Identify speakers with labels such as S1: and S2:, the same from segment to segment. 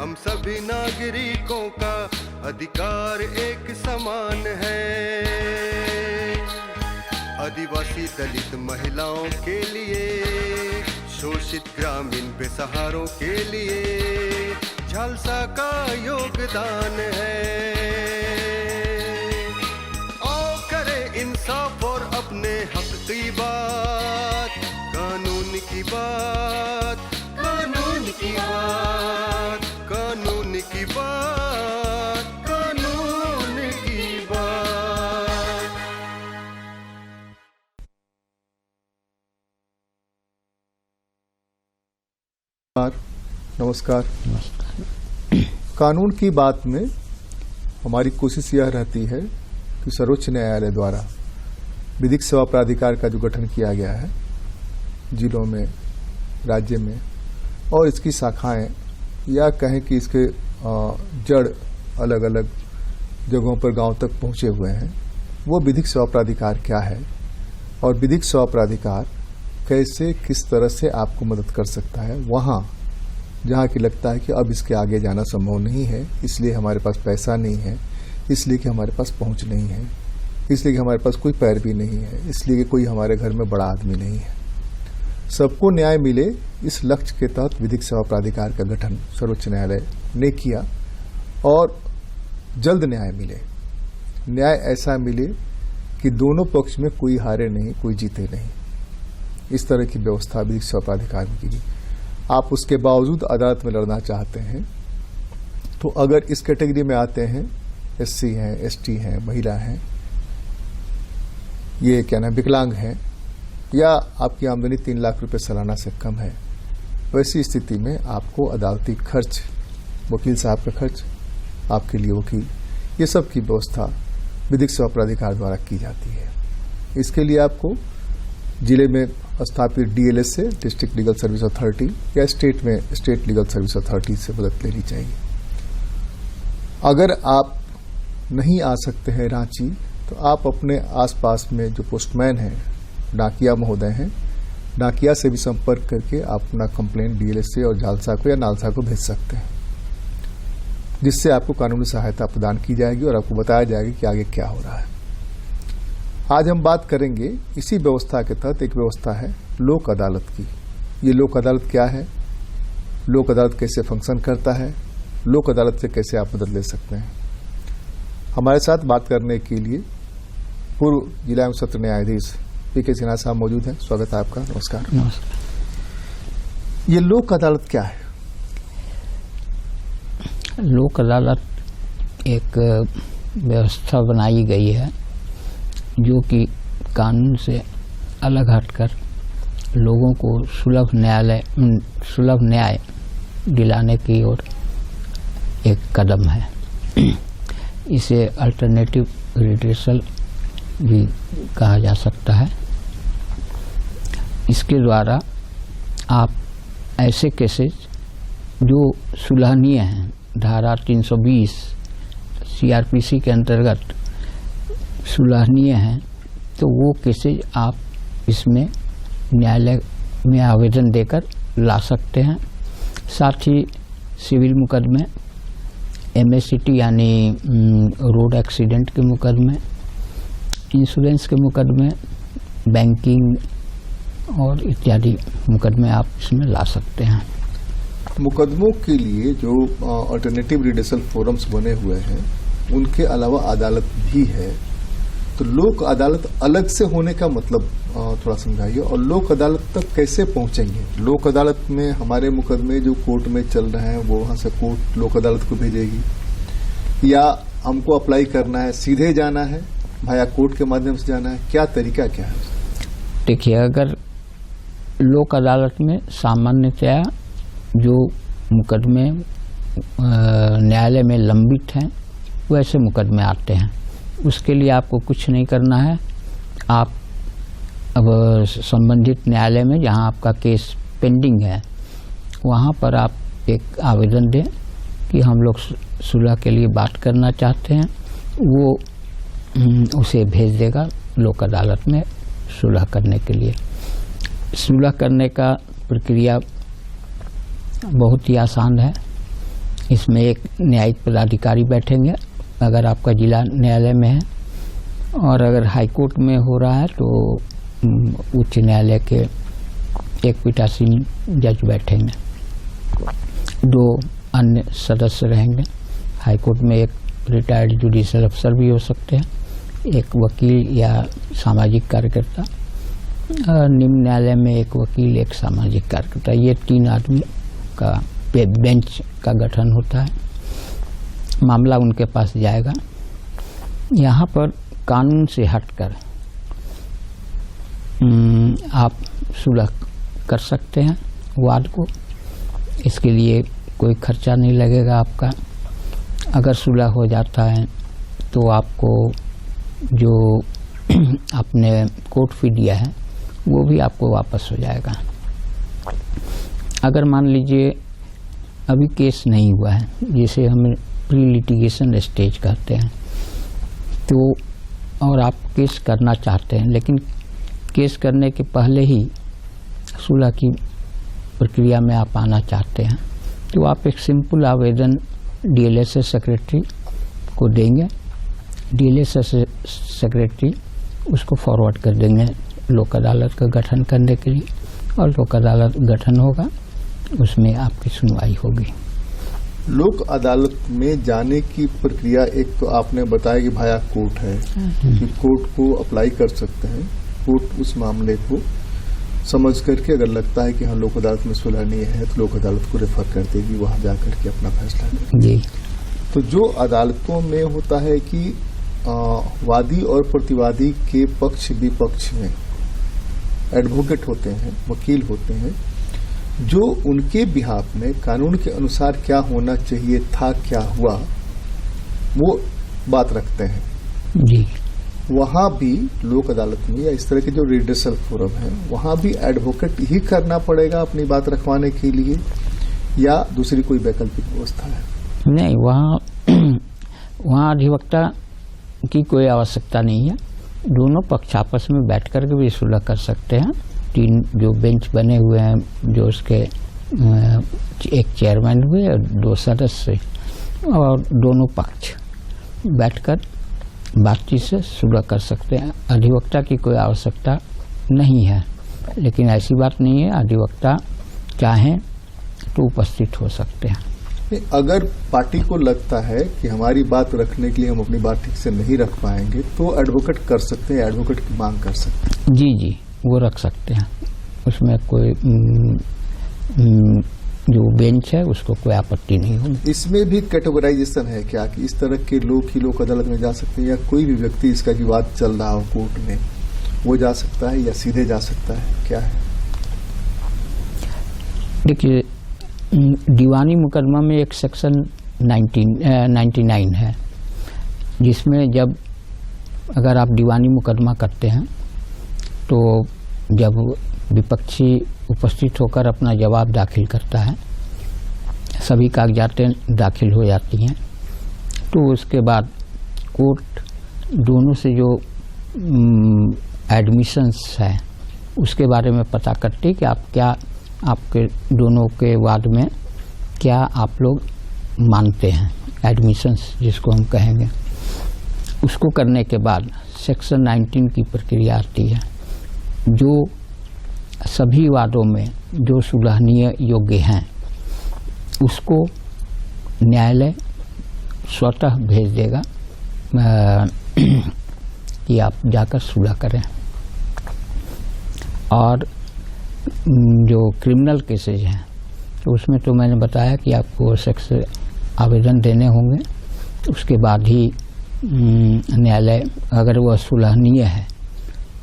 S1: हम सभी नागरिकों का अधिकार एक समान है। आदिवासी दलित महिलाओं के लिए, शोषित ग्रामीण बेसहारों के लिए झालसा का योगदान है। आओ करें इंसाफ और अपने हक की बात, कानून की बात, कानून की बात, कानून की बात, कानून की बात।
S2: नमस्कार। कानून की बात में हमारी कोशिश यह रहती है कि सर्वोच्च न्यायालय द्वारा विधिक सेवा प्राधिकार का जो गठन किया गया है जिलों में, राज्य में, और इसकी शाखाएं या कहें कि इसके जड़ अलग अलग जगहों पर गांव तक पहुंचे हुए हैं, वो विधिक सेवा प्राधिकार क्या है और विधिक सेवा प्राधिकार कैसे किस तरह से आपको मदद कर सकता है वहाँ जहाँ की लगता है कि अब इसके आगे जाना संभव नहीं है, इसलिए हमारे पास पैसा नहीं है, इसलिए कि हमारे पास पहुँच नहीं है, इसलिए कि हमारे पास कोई पैरवी नहीं है, इसलिए कि कोई हमारे घर में बड़ा आदमी नहीं है। सबको न्याय मिले, इस लक्ष्य के तहत विधिक सेवा प्राधिकार का गठन सर्वोच्च न्यायालय ने किया और जल्द न्याय मिले। न्याय ऐसा मिले कि दोनों पक्ष में कोई हारे नहीं, कोई जीते नहीं। इस तरह की व्यवस्था विधिक सेवा प्राधिकार में की गई। आप उसके बावजूद अदालत में लड़ना चाहते हैं तो अगर इस कैटेगरी में आते हैं, एससी हैं, एसटी हैं, महिला हैं, ये क्या नाम विकलांग हैं, या आपकी आमदनी 3 लाख रुपए सालाना से कम है, वैसी स्थिति में आपको अदालती खर्च, वकील साहब का खर्च, आपके लिए वकील, ये सब की व्यवस्था विधिक सेवा प्राधिकार द्वारा की जाती है। इसके लिए आपको जिले में स्थापित डीएलएस से, डिस्ट्रिक्ट लीगल सर्विस अथॉरिटी, या स्टेट में स्टेट लीगल सर्विस अथॉरिटी से मदद लेनी चाहिए। अगर आप नहीं आ सकते हैं रांची, तो आप अपने आसपास में जो पोस्टमैन हैं, डाकिया महोदय हैं, डाकिया से भी संपर्क करके आप अपना कंप्लेंट डीएलएस से और झालसा को या नालसा को भेज सकते हैं, जिससे आपको कानूनी सहायता प्रदान की जाएगी और आपको बताया जाएगा कि आगे क्या हो रहा है। आज हम बात करेंगे इसी व्यवस्था के तहत एक व्यवस्था है लोक अदालत की। ये लोक अदालत क्या है, लोक अदालत कैसे फंक्शन करता है, लोक अदालत से कैसे आप मदद ले सकते हैं। हमारे साथ बात करने के लिए पूर्व जिला एवं सत्र न्यायाधीश पीके सिन्हा साहब मौजूद हैं। स्वागत है आपका। नमस्कार। नमस्कार। ये लोक अदालत क्या है?
S3: लोक अदालत एक व्यवस्था बनाई गई है जो कि कानून से अलग हटकर लोगों को सुलभ न्याय दिलाने की ओर एक कदम है। इसे अल्टरनेटिव रिड्रेसल भी कहा जा सकता है। इसके द्वारा आप ऐसे केसेस जो सुलहनीय हैं, धारा 320 सीआरपीसी के अंतर्गत सुलहनीय हैं, तो वो केसेज आप इसमें न्यायालय में आवेदन देकर ला सकते हैं। साथ ही सिविल मुकदमे, एमएससीटी यानी रोड एक्सीडेंट के मुकदमे, इंश्योरेंस के मुकदमे, बैंकिंग और इत्यादि मुकदमे आप इसमें ला सकते हैं।
S2: मुकदमों के लिए जो अल्टरनेटिव रिड्रेसल फोरम्स बने हुए हैं, उनके अलावा अदालत भी है, तो लोक अदालत अलग से होने का मतलब थोड़ा समझाइए। और लोक अदालत तक कैसे पहुंचेंगे? लोक अदालत में हमारे मुकदमे जो कोर्ट में चल रहे हैं वो वहां से कोर्ट लोक अदालत को भेजेगी, या हमको अप्लाई करना है, सीधे जाना है, भाया कोर्ट के माध्यम से जाना है, क्या तरीका क्या है?
S3: देखिए, अगर लोक अदालत में सामान्यतया जो मुकदमे न्यायालय में लंबित हैं वैसे मुकदमे आते हैं। उसके लिए आपको कुछ नहीं करना है। आप अब संबंधित न्यायालय में जहां आपका केस पेंडिंग है वहां पर आप एक आवेदन दें कि हम लोग सुलह के लिए बात करना चाहते हैं। वो उसे भेज देगा लोक अदालत में सुलह करने के लिए। सुलह करने का प्रक्रिया बहुत ही आसान है। इसमें एक न्यायिक पदाधिकारी बैठेंगे अगर आपका जिला न्यायालय में है, और अगर हाईकोर्ट में हो रहा है तो उच्च न्यायालय के एक पीठासीन जज बैठेंगे। 2 अन्य सदस्य रहेंगे। हाईकोर्ट में एक रिटायर्ड जुडिशियल अफसर भी हो सकते हैं, एक वकील या सामाजिक कार्यकर्ता, निम्न न्यायालय में एक वकील, एक सामाजिक कार्यकर्ता। ये 3 आदमी का बेंच का गठन होता है। मामला उनके पास जाएगा। यहाँ पर कानून से हटकर आप सुलह कर सकते हैं वाद को। इसके लिए कोई खर्चा नहीं लगेगा आपका। अगर सुलह हो जाता है तो आपको जो आपने कोर्ट फी दिया है वो भी आपको वापस हो जाएगा। अगर मान लीजिए अभी केस नहीं हुआ है, जिसे हम प्री लिटिगेशन स्टेज कहते हैं, तो और आप केस करना चाहते हैं लेकिन केस करने के पहले ही सुलह की प्रक्रिया में आप आना चाहते हैं, तो आप एक सिंपल आवेदन डीएलएसएस सेक्रेटरी को देंगे। डीएलएसएस सेक्रेटरी उसको फॉरवर्ड कर देंगे लोक अदालत का गठन करने के लिए, और लोक अदालत गठन होगा, उसमें आपकी सुनवाई होगी।
S2: लोक अदालत में जाने की प्रक्रिया, एक तो आपने बताया कि भाया कोर्ट है कि कोर्ट को अप्लाई कर सकते हैं। कोर्ट उस मामले को समझ करके अगर लगता है कि हाँ लोक अदालत में सुलह नहीं है तो लोक अदालत को रेफर कर देगी, वहां जाकर के अपना फैसला लेगी।
S3: जी।
S2: तो जो अदालतों में होता है कि वादी और प्रतिवादी के पक्ष विपक्ष में एडवोकेट होते हैं, वकील होते हैं, जो उनके बिहाफ में कानून के अनुसार क्या होना चाहिए था, क्या हुआ, वो बात रखते हैं।
S3: जी।
S2: वहां भी लोक अदालत में या इस तरह के जो रिड्रेसल फोरम है वहां भी एडवोकेट ही करना पड़ेगा अपनी बात रखवाने के लिए, या दूसरी कोई वैकल्पिक व्यवस्था है?
S3: नहीं, वहाँ अधिवक्ता की कोई आवश्यकता नहीं है। दोनों पक्ष आपस में बैठ कर के भी सुलह कर सकते हैं। 3 जो बेंच बने हुए हैं, जो उसके एक चेयरमैन हुए और 2 सदस्य, और दोनों पक्ष बैठकर बातचीत से सुलह कर सकते हैं। अधिवक्ता की कोई आवश्यकता नहीं है, लेकिन ऐसी बात नहीं है, अधिवक्ता चाहें तो उपस्थित हो सकते हैं।
S2: अगर पार्टी को लगता है कि हमारी बात रखने के लिए हम अपनी बात ठीक से नहीं रख पाएंगे तो एडवोकेट कर सकते हैं, एडवोकेट की मांग कर सकते हैं।
S3: जी जी, वो रख सकते हैं, उसमें कोई जो बेंच है उसको कोई आपत्ति नहीं होगी।
S2: इसमें भी कैटेगराइजेशन है क्या कि इस तरह के लोग ही लोक अदालत में जा सकते हैं, या कोई भी व्यक्ति इसका विवाद चल रहा हो कोर्ट में वो जा सकता है, या सीधे जा सकता है, क्या है?
S3: देखिए, दीवानी मुकदमा में एक सेक्शन 99 है, जिसमें जब अगर आप दीवानी मुकदमा करते हैं तो जब विपक्षी उपस्थित होकर अपना जवाब दाखिल करता है, सभी कागजातें दाखिल हो जाती हैं, तो उसके बाद कोर्ट दोनों से जो एडमिशंस है उसके बारे में पता करती है कि आप क्या, आपके दोनों के वाद में क्या आप लोग मानते हैं, एडमिशंस जिसको हम कहेंगे। उसको करने के बाद सेक्शन 19 की प्रक्रिया आती है, जो सभी वादों में जो सुलहनीय योग्य हैं उसको न्यायालय स्वतः भेज देगा कि आप जाकर सुलह करें। और जो क्रिमिनल केसेज हैं तो उसमें तो मैंने बताया कि आपको सेक्स आवेदन देने होंगे, उसके बाद ही न्यायालय अगर वह सुलहनीय है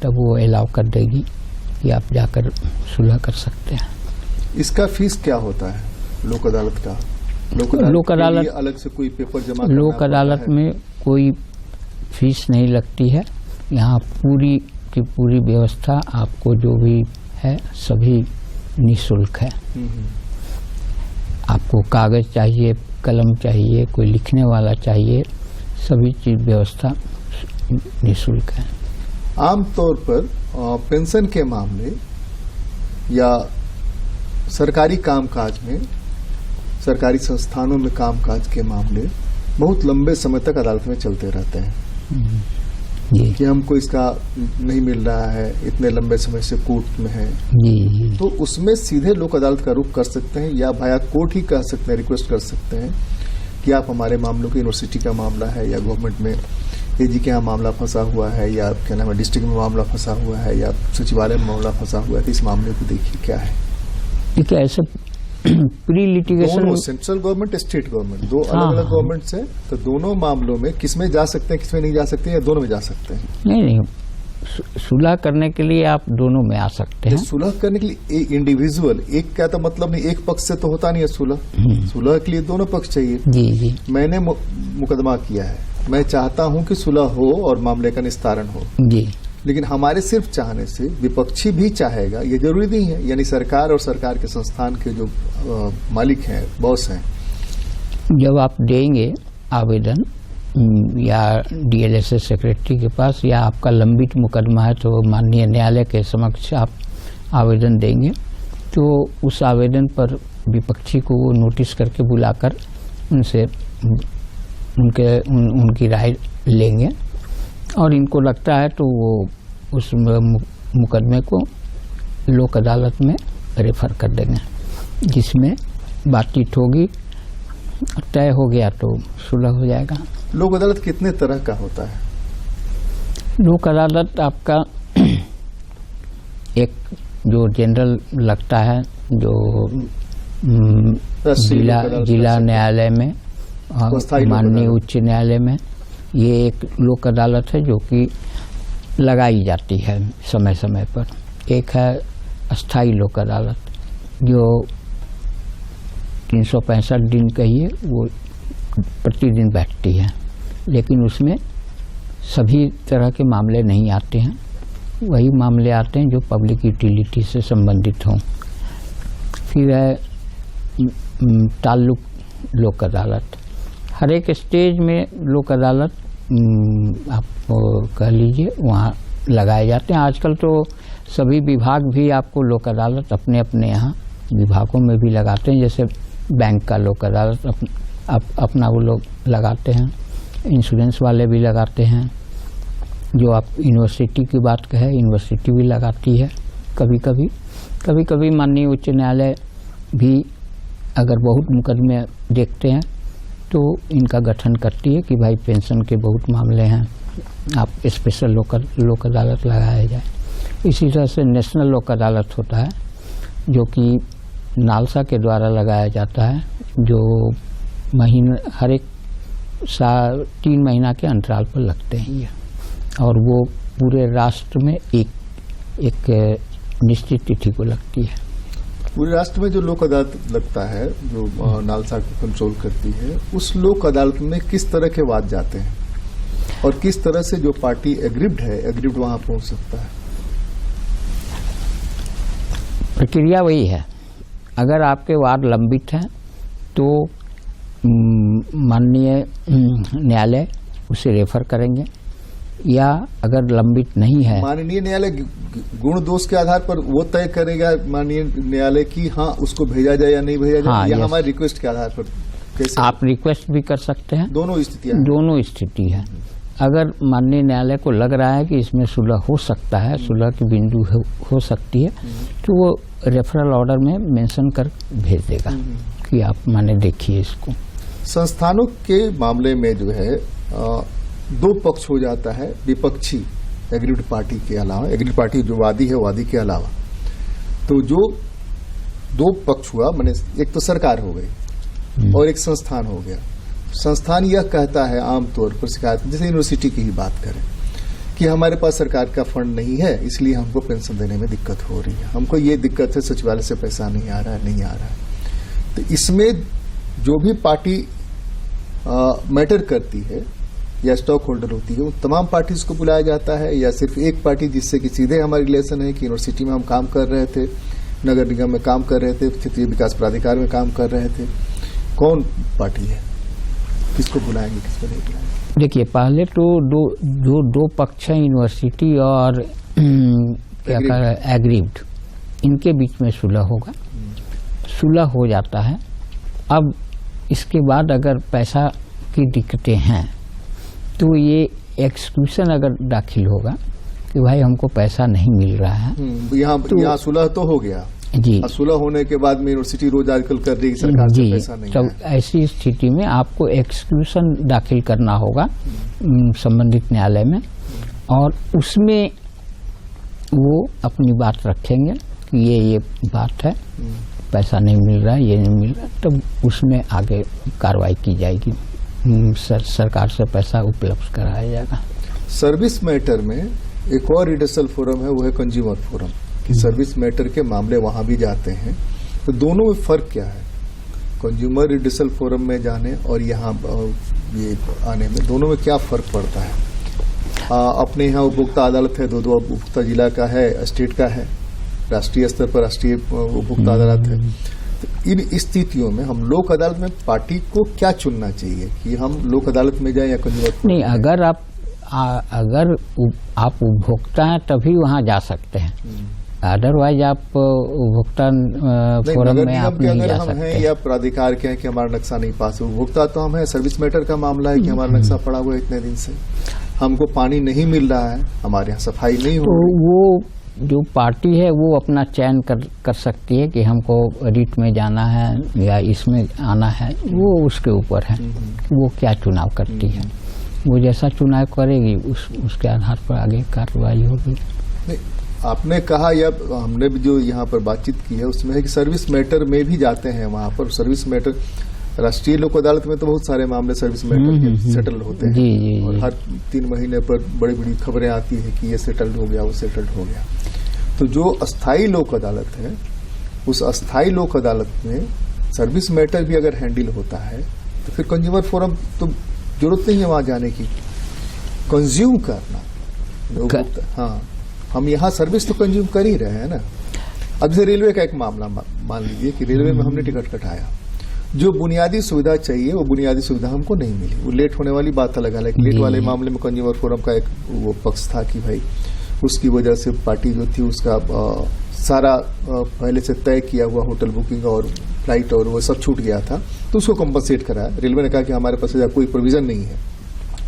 S3: तब वो अलाउ कर देगी कि आप जाकर सुलह कर सकते हैं।
S2: इसका फीस क्या होता है लोक अदालत का?
S3: लोक अदालत
S2: अलग से कोई पेपर जमा करना
S3: लोक अदालत में कोई फीस नहीं लगती है। यहाँ पूरी की पूरी व्यवस्था आपको जो भी है सभी निःशुल्क है। आपको कागज चाहिए, कलम चाहिए, कोई लिखने वाला चाहिए, सभी चीज व्यवस्था निःशुल्क है।
S2: आमतौर पर पेंशन के मामले या सरकारी कामकाज में सरकारी संस्थानों में कामकाज के मामले बहुत लंबे समय तक अदालत में चलते रहते हैं
S3: जी
S2: कि हमको इसका नहीं मिल रहा है, इतने लंबे समय से कोर्ट में है।
S3: जी
S2: तो उसमें सीधे लोक अदालत का रुख कर सकते हैं या भाया कोर्ट ही कह सकते हैं, रिक्वेस्ट कर सकते हैं कि आप हमारे मामलों को, यूनिवर्सिटी का मामला है या गवर्नमेंट में एजी के यहाँ मामला फंसा हुआ है या क्या नाम है डिस्ट्रिक्ट में मामला फंसा हुआ है या सचिवालय में मामला फंसा हुआ है, तो इस मामले को देखिए क्या है।
S3: देखिए ऐसे pre litigation
S2: central government, state government, दो अलग अलग गवर्नमेंट्स हैं, तो दोनों मामलों में किसमें जा सकते हैं, किसमें नहीं जा सकते, या दोनों में जा सकते हैं?
S3: नहीं, सुलह करने के लिए आप दोनों में आ सकते हैं।
S2: सुलह करने के लिए एक इंडिविजुअल, एक का तो मतलब नहीं, एक पक्ष से तो होता नहीं है सुलह। सुलह के लिए दोनों पक्ष चाहिए।
S3: जी जी,
S2: मैंने मुकदमा किया है, मैं चाहता हूं कि सुलह हो और मामले का निस्तारण हो
S3: जी,
S2: लेकिन हमारे सिर्फ चाहने से विपक्षी भी चाहेगा ये जरूरी नहीं है। यानी सरकार और सरकार के संस्थान के जो मालिक हैं, बॉस हैं,
S3: जब आप देंगे आवेदन या डीएलएसएस सेक्रेटरी के पास या आपका लंबित मुकदमा है तो माननीय न्यायालय के समक्ष आप आवेदन देंगे, तो उस आवेदन पर विपक्षी को वो नोटिस करके बुलाकर उनसे उनकी राय लेंगे और इनको लगता है तो वो उस मुकदमे को लोक अदालत में रेफर कर देंगे, जिसमें बातचीत होगी, तय हो गया तो सुलह हो जाएगा।
S2: लोक अदालत कितने तरह का होता है?
S3: लोक अदालत आपका एक जो जनरल लगता है, जो जिला न्यायालय में, माननीय उच्च न्यायालय में, ये एक लोक अदालत है जो कि लगाई जाती है समय समय पर। एक है अस्थाई लोक अदालत जो 365 दिन कहिए वो प्रतिदिन बैठती है, लेकिन उसमें सभी तरह के मामले नहीं आते हैं, वही मामले आते हैं जो पब्लिक यूटिलिटी से संबंधित हों। फिर है ताल्लुक लोक अदालत। हर एक स्टेज में लोक अदालत आप कह लीजिए वहाँ लगाए जाते हैं। आजकल तो सभी विभाग भी आपको लोक अदालत अपने अपने यहाँ विभागों में भी लगाते हैं, जैसे बैंक का लोक अदालत अपना वो लोग लगाते हैं, इंश्योरेंस वाले भी लगाते हैं। जो आप यूनिवर्सिटी की बात कहें, यूनिवर्सिटी भी लगाती है कभी कभी माननीय उच्च न्यायालय भी अगर बहुत मुकदमे देखते हैं तो इनका गठन करती है कि भाई पेंशन के बहुत मामले हैं, आप स्पेशल लोक अदालत लगाया जाए। इसी तरह से नेशनल लोक अदालत होता है जो कि नालसा के द्वारा लगाया जाता है, जो हर एक 3 महीना के अंतराल पर लगते हैं ये, और वो पूरे राष्ट्र में एक निश्चित तिथि को लगती है।
S2: पूरे राष्ट्र में जो लोक अदालत लगता है, जो नालसा को कंट्रोल करती है, उस लोक अदालत में किस तरह के वाद जाते हैं और किस तरह से जो पार्टी एग्रीव्ड वहां पहुंच सकता है?
S3: प्रक्रिया वही है। अगर आपके वाद लंबित हैं तो माननीय न्यायालय उसे रेफर करेंगे, या अगर लंबित नहीं है,
S2: माननीय न्यायालय गुण दोष के आधार पर वो तय करेगा माननीय न्यायालय की हाँ उसको भेजा जाए या नहीं भेजा जाए।
S3: हाँ,
S2: या हमारी रिक्वेस्ट के आधार पर कैसे?
S3: आप रिक्वेस्ट भी कर सकते हैं।
S2: दोनों स्थिति है।
S3: अगर माननीय न्यायालय को लग रहा है कि इसमें सुलह हो सकता है, सुलह की बिंदु हो सकती है, तो वो रेफरल ऑर्डर में मेंशन कर भेज देगा कि आप माने देखिए इसको।
S2: संस्थानों के मामले में जो है 2 पक्ष हो जाता है, विपक्षी एग्रीव्ड पार्टी के अलावा, एग्रीव्ड पार्टी जो वादी है वादी के अलावा, तो जो 2 पक्ष हुआ, मैंने एक तो सरकार हो गई और एक संस्थान हो गया। संस्थान यह कहता है आमतौर पर शिकायत, जैसे यूनिवर्सिटी की ही बात करें, कि हमारे पास सरकार का फंड नहीं है, इसलिए हमको पेंशन देने में दिक्कत हो रही है, हमको ये दिक्कत है, सचिवालय से पैसा नहीं आ रहा है। तो इसमें जो भी पार्टी मैटर करती है या स्टॉक होल्डर होती है, वो तमाम पार्टीज को बुलाया जाता है, या सिर्फ एक पार्टी जिससे कि सीधे हमारी रिलेशन है कि यूनिवर्सिटी में हम काम कर रहे थे, नगर निगम में काम कर रहे थे, क्षेत्रीय विकास प्राधिकार में काम कर रहे थे, कौन पार्टी है, किसको बुलाएंगे, किसको नहीं बुलाएंगे? देखिए,
S3: पहले तो दो पक्ष हैं, यूनिवर्सिटी और एग्रीव्ड, इनके बीच में सुलह होगा। सुलह हो जाता है अब इसके बाद अगर पैसा की दिक्कतें हैं तो ये एक्सक्यूशन अगर दाखिल होगा कि भाई हमको पैसा नहीं मिल रहा है,
S2: यहाँ सुलह तो हो गया
S3: जी,
S2: सुलह होने के बाद में यूनिवर्सिटी रोज आजकल कर रही है सरकार से पैसा नहीं
S3: तब ऐसी स्थिति में आपको एक्सक्यूशन दाखिल करना होगा संबंधित न्यायालय में, और उसमें वो अपनी बात रखेंगे कि ये बात है, पैसा नहीं मिल रहा है, ये नहीं मिल रहा, तब उसमें आगे कार्रवाई की जाएगी, सरकार से पैसा उपलब्ध कराया जाएगा।
S2: सर्विस मैटर में एक और रिडर्सल फोरम है, वो है कंज्यूमर फोरम, कि सर्विस मैटर के मामले वहां भी जाते हैं। तो दोनों में फर्क क्या है, कंज्यूमर रिडर्सल फोरम में जाने और यहाँ ये आने में, दोनों में क्या फर्क पड़ता है? अपने यहाँ उपभोक्ता अदालत है, दो उपभोक्ता जिला का है, स्टेट का है, राष्ट्रीय स्तर पर राष्ट्रीय उपभोक्ता अदालत है। तो इन स्थितियों में हम लोक अदालत में पार्टी को क्या चुनना चाहिए कि हम लोक अदालत में जाएं या कंज्यूमर? नहीं,
S3: अगर आप उपभोक्ता हैं तभी वहाँ जा सकते हैं, अदरवाइज आप उपभोक्ता फोरम में आप नहीं जा सकते।
S2: हैं या प्राधिकार के हैं कि हमारा नक्शा नहीं पास है, उपभोक्ता तो हम है, सर्विस मैटर का मामला है कि हमारा नक्शा पड़ा हुआ है इतने दिन से, हमको पानी नहीं मिल रहा है, हमारे यहाँ सफाई नहीं हो रही।
S3: तो वो जो पार्टी है वो अपना चयन कर सकती है कि हमको रिट में जाना है या इसमें आना है, वो उसके ऊपर है वो क्या चुनाव करती है, वो जैसा चुनाव करेगी उसके आधार पर आगे कार्रवाई होगी।
S2: आपने कहा या हमने भी जो यहाँ पर बातचीत की है उसमें है कि सर्विस मैटर में भी जाते हैं वहाँ पर। सर्विस मैटर राष्ट्रीय लोक अदालत में तो बहुत सारे मामले सर्विस मैटर के सेटल होते हैं,
S3: जी,
S2: और हर 3 महीने पर बड़ी बड़ी खबरें आती है कि ये सेटल्ड हो गया, वो सेटल्ड हो गया। तो जो अस्थायी लोक अदालत है, उस अस्थायी लोक अदालत में सर्विस मैटर भी अगर हैंडल होता है तो फिर कंज्यूमर फोरम तो जरूरत नहीं है वहां जाने की, कंज्यूम करना। हाँ, हम यहाँ सर्विस तो कंज्यूम कर ही रहे हैं ना। अब जैसे रेलवे का एक मामला मान लीजिए कि रेलवे में हमने टिकट कटाया, जो बुनियादी सुविधा चाहिए वो बुनियादी सुविधा हमको नहीं मिली, वो लेट होने वाली बात अलग है, लेकिन लेट वाले मामले में कंज्यूमर फोरम का एक वो पक्ष था कि भाई उसकी वजह से पार्टी जो थी उसका सारा पहले से तय किया हुआ होटल बुकिंग और फ्लाइट और वो सब छूट गया था, तो उसको कंपनसेट कराया। रेलवे ने कहा कि हमारे पास कोई प्रोविजन नहीं है,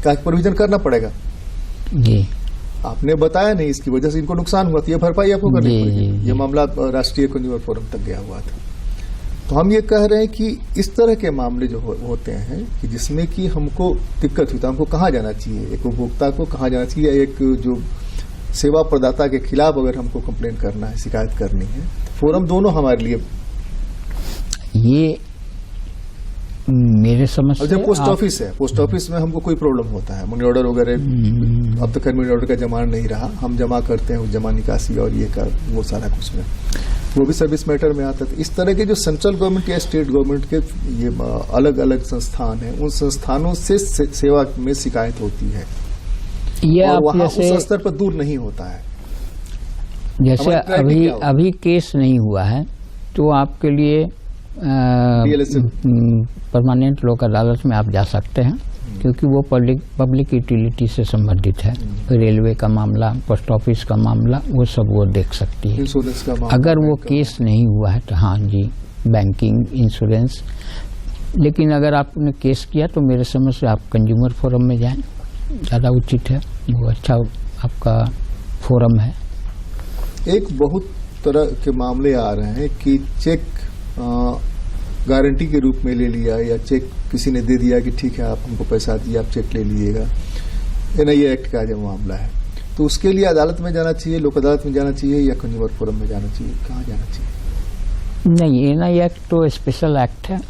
S2: कहा कि प्रोविजन करना पड़ेगा जी, आपने बताया नहीं, इसकी वजह से इनको नुकसान हुआ था, ये भरपाई आपको करनी पड़ेगी। ये मामला राष्ट्रीय कंज्यूमर फोरम तक गया हुआ था। तो हम ये कह रहे हैं कि इस तरह के मामले जो होते हैं कि जिसमें कि हमको दिक्कत हुई, तो हमको कहाँ जाना चाहिए, एक उपभोक्ता को कहाँ जाना चाहिए, एक जो सेवा प्रदाता के खिलाफ अगर हमको कंप्लेंट करना है, शिकायत करनी है, फोरम दोनों हमारे लिए।
S3: ये मेरे समझ से
S2: पोस्ट ऑफिस है, पोस्ट ऑफिस में हमको कोई प्रॉब्लम होता है, मनी ऑर्डर वगैरह अब तक मनी ऑर्डर का जमा नहीं रहा, हम जमा करते हैं, जमा निकासी और ये का वो सारा कुछ में वो भी सर्विस मैटर में आता है। इस तरह के जो सेंट्रल गवर्नमेंट या स्टेट गवर्नमेंट के ये अलग अलग संस्थान हैं, उन संस्थानों से सेवा में शिकायत होती है,
S3: ये
S2: और वहाँ
S3: जैसे
S2: उस स्तर पर दूर नहीं होता है।
S3: जैसे अभी केस नहीं हुआ है तो आपके लिए परमानेंट लोक अदालत में आप जा सकते हैं, क्योंकि वो पब्लिक यूटिलिटी से संबंधित है। रेलवे का मामला, पोस्ट ऑफिस का मामला, वो सब वो देख सकती है।
S2: इंश्योरेंस का मामला,
S3: अगर वो केस नहीं हुआ है तो हाँ जी, बैंकिंग, इंश्योरेंस। लेकिन अगर आपने केस किया तो मेरे समझ से आप कंज्यूमर फोरम में जाएं, ज़्यादा उचित है, वो अच्छा आपका फोरम है।
S2: एक बहुत तरह के मामले आ रहे हैं कि चेक गारंटी के रूप में ले लिया, या चेक किसी ने दे दिया कि ठीक है आप हमको पैसा दिए, आप चेक ले लीजिएगा। एनआई एक्ट का जो मामला है, तो उसके लिए अदालत में जाना चाहिए, लोक अदालत में जाना चाहिए या कंज्यूमर फोरम में जाना चाहिए, कहाँ जाना चाहिए?
S3: नहीं, एनआई एक्ट तो स्पेशल एक्ट है,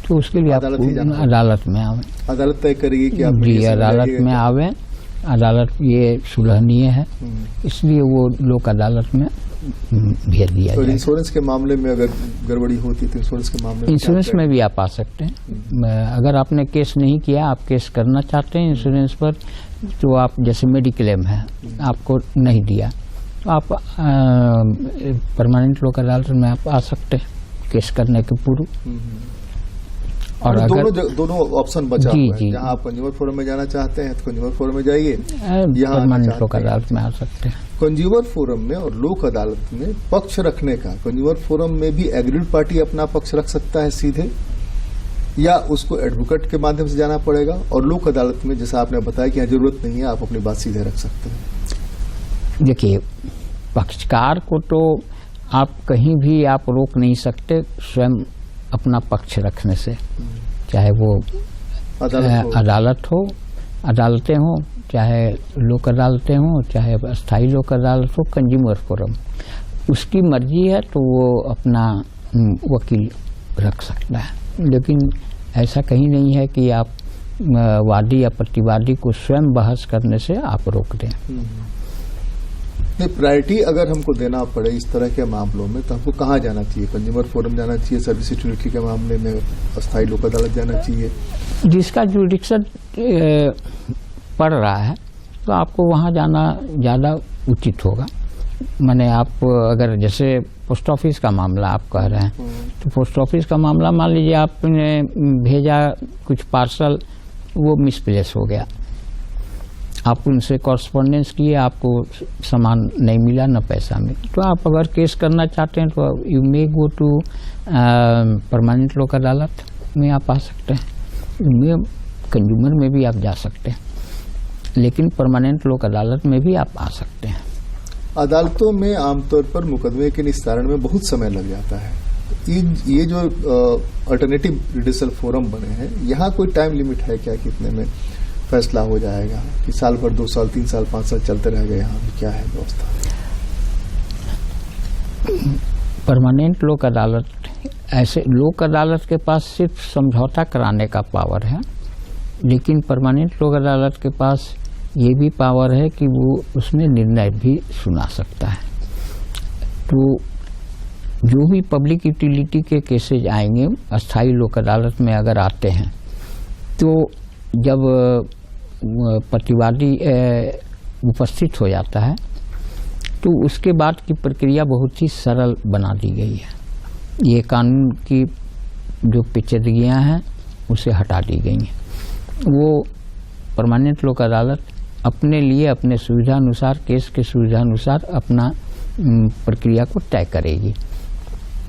S3: तो उसके लिए आप अदालत में आवे,
S2: अदालत तय करेगी कि आप
S3: जी अदालत में आवे। अदालत ये सुलहनीय है, इसलिए वो लोक अदालत में भेज दिया जाए।
S2: इंश्योरेंस के मामले में अगर गड़बड़ी होती तो इंश्योरेंस के मामले में
S3: इंश्योरेंस में भी आप आ सकते हैं। अगर आपने केस नहीं किया, आप केस करना चाहते हैं इंश्योरेंस पर, तो आप जैसे मेडिक्लेम है आपको नहीं दिया, तो आप परमानेंट लोक अदालत में आप आ सकते हैं केस करने के पूर्व।
S2: और दोनों ऑप्शन बचा हुआ है, जहाँ आप कंज्यूमर फोरम में जाना चाहते हैं तो कंज्यूमर फोरम में जाइए, यहाँ
S3: परमानेंट लोक अदालत में आ सकते हैं।
S2: कंज्यूमर फोरम में और लोक अदालत में पक्ष रखने का, कंज्यूमर फोरम में भी एग्रीड पार्टी अपना पक्ष रख सकता है सीधे, या उसको एडवोकेट के माध्यम से जाना पड़ेगा? और लोक अदालत में जैसा आपने बताया कि यहाँ जरूरत नहीं है, आप अपनी बात सीधे रख सकते हैं।
S3: देखिए, पक्षकार को तो आप कहीं भी आप रोक नहीं सकते स्वयं अपना पक्ष रखने से, चाहे वो अदालतें हो, चाहे लोक अदालतें हो, चाहे अस्थायी लोक अदालत हो, कंज्यूमर फोरम, उसकी मर्जी है तो वो अपना वकील रख सकता है। लेकिन ऐसा कहीं नहीं है कि आप वादी या प्रतिवादी को स्वयं बहस करने से आप रोक दें।
S2: नहीं, प्रायोरिटी अगर हमको देना पड़े इस तरह के मामलों में तो हमको कहाँ जाना चाहिए? कंज्यूमर फोरम जाना चाहिए, सर्विस यूटिलिटी के मामले में अस्थायी लोक अदालत जाना चाहिए?
S3: जिसका जुडिक्शन पड़ रहा है तो आपको वहाँ जाना ज़्यादा उचित होगा। माने आप अगर जैसे पोस्ट ऑफिस का मामला आप कह रहे हैं, तो पोस्ट ऑफिस का मामला मान लीजिए आपने भेजा कुछ पार्सल, वो मिसप्लेस हो गया, आप उनसे कॉरस्पॉन्डेंस किए, आपको सामान नहीं मिला, न पैसा मिला, तो आप अगर केस करना चाहते हैं तो you may go to permanent Lok Adalat में आप आ सकते हैं, कंज्यूमर में भी आप जा सकते हैं, लेकिन परमानेंट लोक अदालत में भी आप आ सकते हैं।
S2: अदालतों में आमतौर पर मुकदमे के निस्तारण में बहुत समय लग जाता है। ये जो अल्टरनेटिव जुडिशियल फोरम बने हैं, यहाँ कोई टाइम लिमिट है क्या? कितने में फैसला हो जाएगा कि साल भर, 2 साल, 3 साल, 5 साल चलते रह गए? यहाँ क्या है व्यवस्था?
S3: परमानेंट लोक अदालत, ऐसे लोक अदालत के पास सिर्फ समझौता कराने का पावर है, लेकिन परमानेंट लोक अदालत के पास ये भी पावर है कि वो उसमें निर्णय भी सुना सकता है। तो जो भी पब्लिक यूटिलिटी के केसेज आएंगे अस्थायी लोक अदालत में अगर आते हैं, तो जब प्रतिवादी उपस्थित हो जाता है तो उसके बाद की प्रक्रिया बहुत ही सरल बना दी गई है। ये कानून की जो पेचीदगियां हैं उसे हटा दी गई हैं। वो परमानेंट लोक अदालत अपने लिए अपने सुविधानुसार, केस के सुविधानुसार अपना प्रक्रिया को तय करेगी।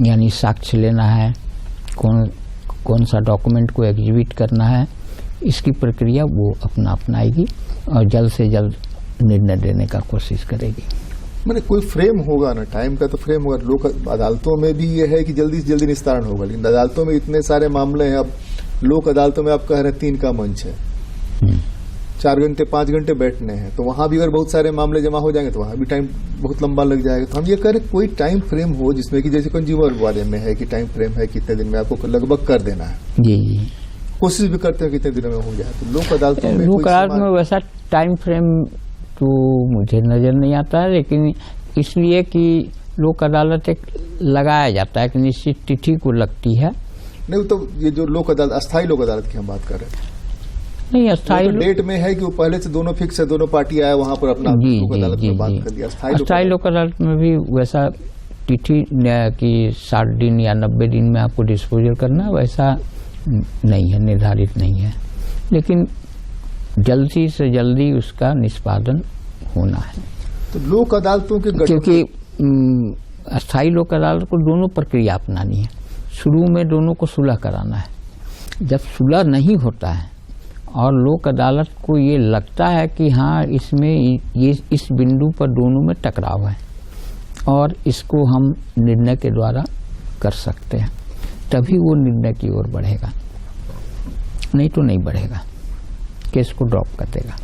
S3: यानी साक्ष्य लेना है, कौन सा डॉक्यूमेंट को एग्जिबिट करना है, इसकी प्रक्रिया वो अपना अपनाएगी और जल्द से जल्द निर्णय देने का कोशिश करेगी।
S2: मैंने कोई फ्रेम होगा ना, टाइम का तो फ्रेम होगा। लोक अदालतों में भी ये है कि जल्दी से जल्दी निस्तारण होगा, लेकिन अदालतों में इतने सारे मामले हैं। अब लोक अदालतों में आप कह रहे हैं 3 का मंच है, 4 घंटे 5 घंटे बैठने हैं, तो वहां भी अगर बहुत सारे मामले जमा हो जाएंगे तो वहां भी टाइम बहुत लंबा लग जाएगा। तो हम ये कह रहे कोई टाइम फ्रेम हो जिसमें कि जैसे कंज्यूमर वाले में है कि टाइम फ्रेम है, कितने दिन में आपको लगभग कर देना है।
S3: जी,
S2: कोशिश भी करते हैं कितने दिनों में हो जाए। तो लोक अदालतों में
S3: वैसा टाइम फ्रेम तो मुझे नजर नहीं आता है, लेकिन इसलिए कि लोक अदालत एक लगाया जाता है, एक निश्चित तिथि को लगती है।
S2: नहीं, तो ये जो लोक अदालत, अस्थायी लोक अदालत की हम बात कर रहे हैं,
S3: नहीं अस्थायी
S2: डेट में है कि वो पहले से दोनों फिक्स है, दोनों पार्टी आए वहां पर अपना लोक अदालत में बात कर लिया।
S3: अस्थायी लोक अदालत में भी वैसा तिथि कि 60 दिन या 90 दिन में आपको डिस्पोजल करना, वैसा नहीं है, निर्धारित नहीं है, लेकिन जल्दी से जल्दी उसका निष्पादन होना है।
S2: तो लोक अदालतों के
S3: क्योंकि अस्थायी लोक अदालत को दोनों प्रक्रिया अपनानी है। शुरू में दोनों को सुलह कराना है। जब सुलह नहीं होता है और लोक अदालत को ये लगता है कि हाँ इसमें ये इस बिंदु पर दोनों में टकराव है और इसको हम निर्णय के द्वारा कर सकते हैं, तभी वो निर्णय की ओर बढ़ेगा, नहीं तो नहीं बढ़ेगा, केस को ड्रॉप कर देगा।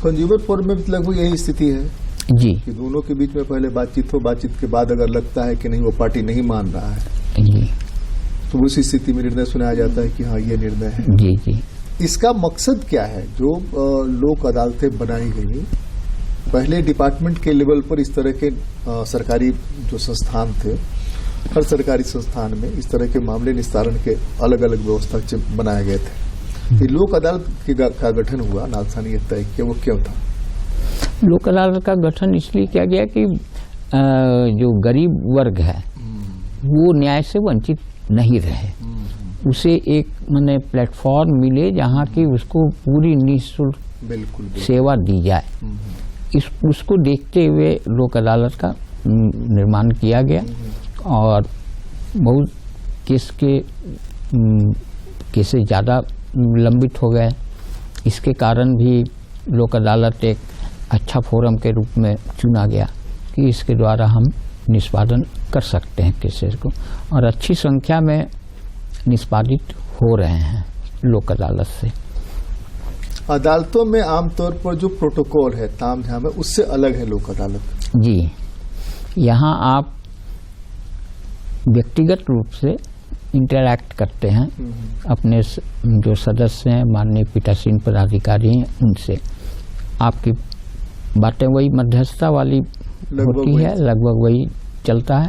S2: कंज्यूमर फोरम में लगभग यही स्थिति है
S3: जी,
S2: कि दोनों के बीच में पहले बातचीत हो, बातचीत के बाद अगर लगता है कि नहीं वो पार्टी नहीं मान रहा है
S3: जी,
S2: तो उसी स्थिति में निर्णय सुनाया जाता है कि हाँ ये निर्णय है।
S3: जी जी।
S2: इसका मकसद क्या है? जो लोक अदालतें बनाई गई, पहले डिपार्टमेंट के लेवल पर इस तरह के सरकारी जो संस्थान थे, हर सरकारी संस्थान में इस तरह के मामले निस्तारण के अलग अलग व्यवस्था बनाए गए थे। ये लोक अदालत का गठन हुआ, नालसा ने तय किया, वो क्यों था?
S3: लोक अदालत का गठन इसलिए किया गया कि जो गरीब वर्ग है वो न्याय से वंचित नहीं रहे, उसे एक माने प्लेटफॉर्म मिले जहाँ की उसको पूरी निःशुल्क
S2: बिल्कुल
S3: सेवा दी जाए। उसको देखते हुए लोक अदालत का निर्माण किया गया और बहुत केस के केसेस ज़्यादा लंबित हो गए। इसके कारण भी लोक अदालत एक अच्छा फोरम के रूप में चुना गया कि इसके द्वारा हम निष्पादन कर सकते हैं केसेस को, और अच्छी संख्या में निष्पादित हो रहे हैं लोक अदालत से।
S2: अदालतों में आमतौर पर जो प्रोटोकॉल है ताम झाम है उससे अलग है लोक अदालत।
S3: जी, यहाँ आप व्यक्तिगत रूप से इंटरैक्ट करते हैं अपने जो सदस्य हैं, माननीय पीठासीन पदाधिकारी हैं, उनसे आपकी बातें वही मध्यस्थता वाली होती है, लगभग वही चलता है,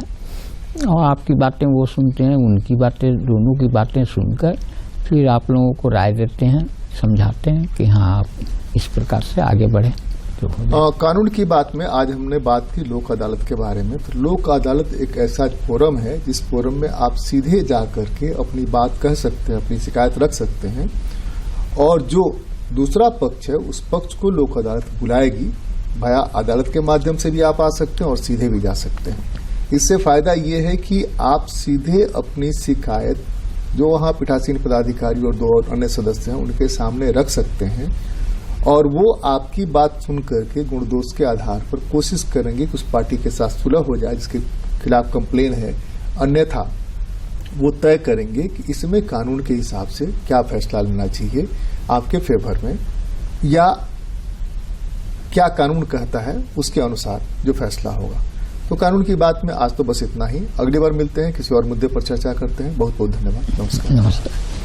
S3: और आपकी बातें वो सुनते हैं, उनकी बातें, दोनों की बातें सुनकर फिर आप लोगों को राय देते हैं, समझाते हैं कि हाँ आप इस प्रकार से आगे बढ़े।
S2: कानून की बात में आज हमने बात की लोक अदालत के बारे में। तो लोक अदालत एक ऐसा फोरम है जिस फोरम में आप सीधे जा करके अपनी बात कह सकते हैं, अपनी शिकायत रख सकते हैं, और जो दूसरा पक्ष है उस पक्ष को लोक अदालत बुलाएगी। भाया अदालत के माध्यम से भी आप आ सकते हैं और सीधे भी जा सकते हैं। इससे फायदा ये है कि आप सीधे अपनी शिकायत जो वहां पीठासीन पदाधिकारी और 2 अन्य सदस्य हैं उनके सामने रख सकते हैं, और वो आपकी बात सुन करके गुण दोष के आधार पर कोशिश करेंगे कि उस पार्टी के साथ सुलह हो जाए जिसके खिलाफ कंप्लेन है, अन्यथा वो तय करेंगे कि इसमें कानून के हिसाब से क्या फैसला लेना चाहिए आपके फेवर में, या क्या कानून कहता है उसके अनुसार जो फैसला होगा। तो कानून की बात में आज तो बस इतना ही। अगली बार मिलते हैं, किसी और मुद्दे पर चर्चा करते हैं। बहुत बहुत धन्यवाद। नमस्कार।